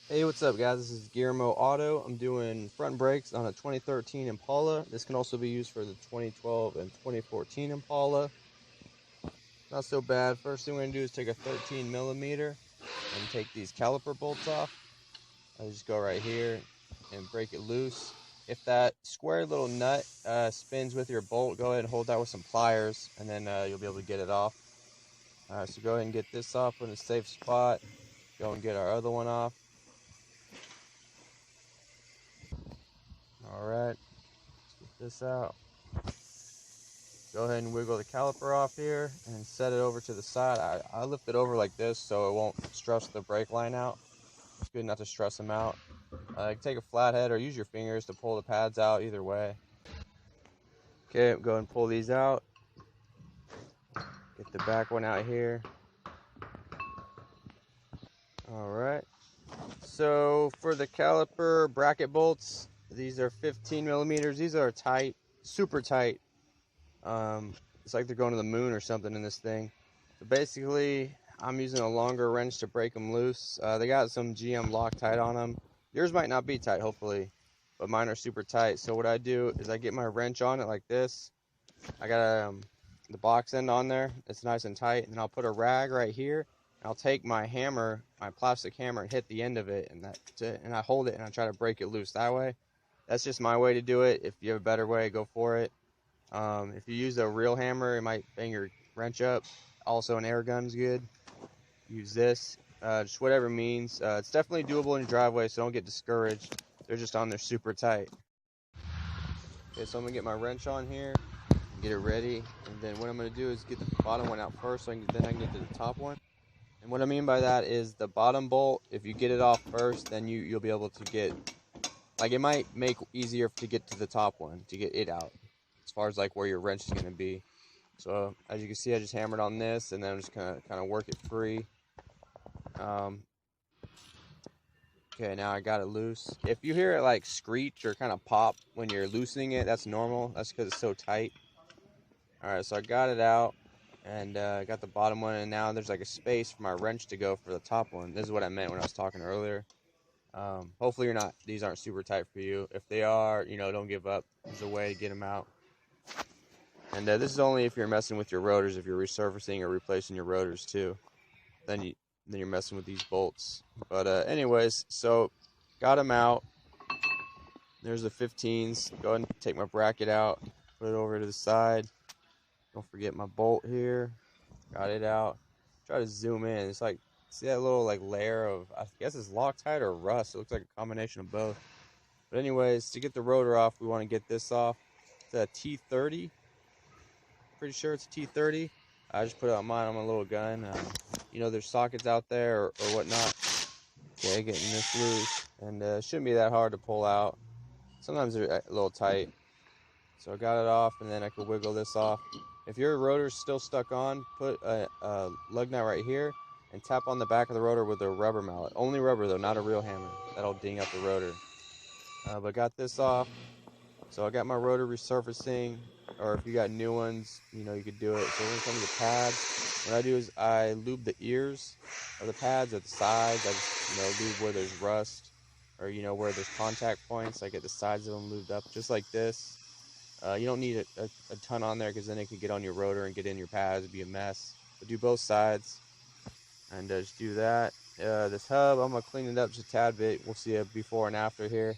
Hey, what's up, guys? This is GearmoAuto. Auto. I'm doing front brakes on a 2013 Impala. This can also be used for the 2012 and 2014 Impala. Not so bad. First thing we're going to do is take a 13 millimeter and take these caliper bolts off. I just go right here and break it loose. If that square little nut spins with your bolt, go ahead and hold that with some pliers, and then you'll be able to get it off. So go ahead and get this off in a safe spot. Go and get our other one off. Alright, let's get this out. Go ahead and wiggle the caliper off here and set it over to the side. I lift it over like this so it won't stress the brake line out. It's good not to stress them out. Take a flathead or use your fingers to pull the pads out either way. Okay, go and pull these out. Get the back one out here. Alright. So for the caliper bracket bolts, these are 15 millimeters. These are tight, super tight. It's like they're going to the moon or something in this thing. So basically, I'm using a longer wrench to break them loose. They got some GM Loctite on them. Yours might not be tight, hopefully, but mine are super tight. So what I do is I get my wrench on it like this. I got the box end on there. It's nice and tight. And then I'll put a rag right here. And I'll take my hammer, my plastic hammer, and hit the end of it, and I hold it and I try to break it loose that way. That's just my way to do it. If you have a better way, go for it. If you use a real hammer, it might bang your wrench up. Also, an air gun's good. Use this. Just whatever means. It's definitely doable in your driveway, so don't get discouraged. They're just on there super tight. Okay, so I'm going to get my wrench on here, get it ready, and then what I'm going to do is get the bottom one out first, so then I can get to the top one. And what I mean by that is the bottom bolt, if you get it off first, then you'll be able to get, like, it might make easier to get to the top one, to get it out, as far as like where your wrench is going to be. So as you can see, I just hammered on this, and then I'm just gonna kind of work it free. Okay, now I got it loose. If you hear it like screech or kind of pop when you're loosening it, that's normal. That's because it's so tight. All right, so I got it out, and I got the bottom one, and now there's like a space for my wrench to go for the top one. This is what I meant when I was talking earlier. Hopefully these aren't super tight for you. If they are, don't give up. There's a way to get them out. And this is only if you're messing with your rotors. If you're resurfacing or replacing your rotors too, then you're messing with these bolts. But anyways, so got them out. There's the 15s. Go ahead and take my bracket out. Put it over to the side. Don't forget my bolt here. Got it out. Try to zoom in. It's like, see that little like layer of, I guess it's Loctite or rust. It looks like a combination of both. But anyways, to get the rotor off, we want to get this off. It's a T30. Pretty sure it's a T30. I just put it on mine on my little gun. There's sockets out there or whatnot. Okay, getting this loose. And it shouldn't be that hard to pull out. Sometimes they're a little tight. So I got it off, and then I can wiggle this off. If your rotor's still stuck on, put a lug nut right here and tap on the back of the rotor with a rubber mallet. Only rubber though, not a real hammer. That'll ding up the rotor. But got this off. So I got my rotor resurfacing, or if you got new ones, you could do it. So when it comes to pads, what I do is I lube the ears of the pads at the sides. I just, lube where there's rust, or, where there's contact points. I get the sides of them lubed up just like this. You don't need a ton on there because then it could get on your rotor and get in your pads. It'd be a mess. But do both sides, and just do that. This hub, I'm going to clean it up just a tad bit. We'll see a before and after here.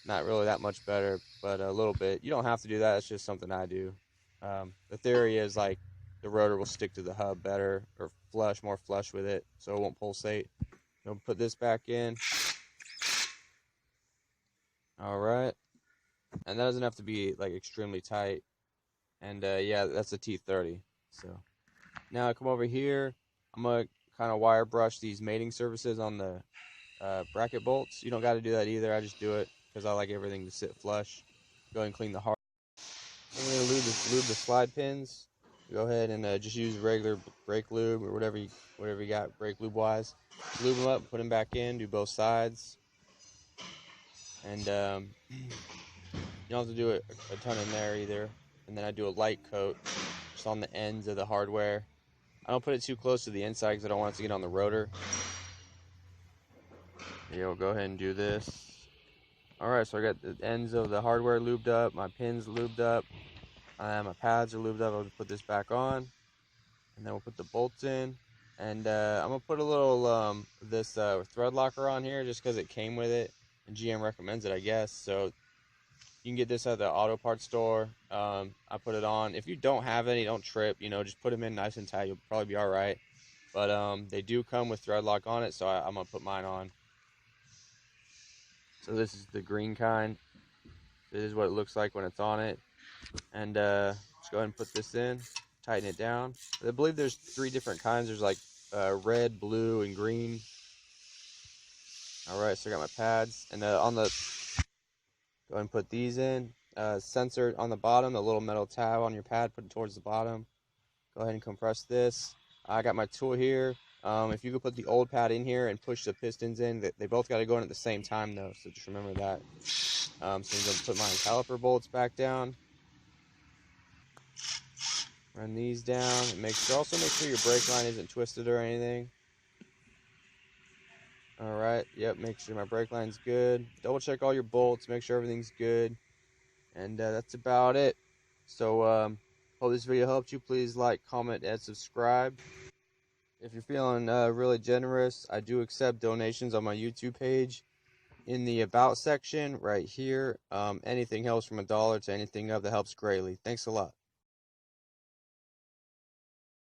Not really that much better, but a little bit. You don't have to do that. It's just something I do. The theory is like the rotor will stick to the hub better, or more flush with it, so it won't pulsate. Put this back in. All right. And that doesn't have to be like extremely tight. And yeah, that's a T30. So now I come over here. I'm going to kind of wire brush these mating surfaces on the bracket bolts. You don't got to do that either. I just do it because I like everything to sit flush. Go ahead and clean the hard. I'm going to lube the slide pins. Go ahead and just use regular brake lube or whatever you got brake lube wise. Lube them up, put them back in, do both sides. And you don't have to do a ton in there either. And then I do a light coat just on the ends of the hardware. I don't put it too close to the inside because I don't want it to get on the rotor. You'll go ahead and do this. Alright, so I got the ends of the hardware lubed up, my pins lubed up, my pads are lubed up. I'll put this back on, and then we'll put the bolts in. And I'm going to put a little this thread locker on here just because it came with it, and GM recommends it, I guess. So you can get this at the auto parts store. I put it on. If you don't have any, don't trip. Just put them in nice and tight. You'll probably be all right. But they do come with thread lock on it, so I'm going to put mine on. So this is the green kind. This is what it looks like when it's on it. And let's go ahead and put this in, tighten it down. I believe there's 3 different kinds. There's like red, blue, and green. Alright, so I got my pads. And on the, go ahead and put these in. Sensor on the bottom, the little metal tab on your pad, put it towards the bottom. Go ahead and compress this. I got my tool here. If you could put the old pad in here and push the pistons in, they both got to go in at the same time though, so just remember that. So I'm going to put my caliper bolts back down. Run these down, and also make sure your brake line isn't twisted or anything. Alright, yep, make sure my brake line's good. Double check all your bolts, make sure everything's good. And that's about it. So, hope this video helped you. Please like, comment, and subscribe. If you're feeling really generous, I do accept donations on my YouTube page. In the About section, right here, anything helps from $1 to anything up, that helps greatly. Thanks a lot.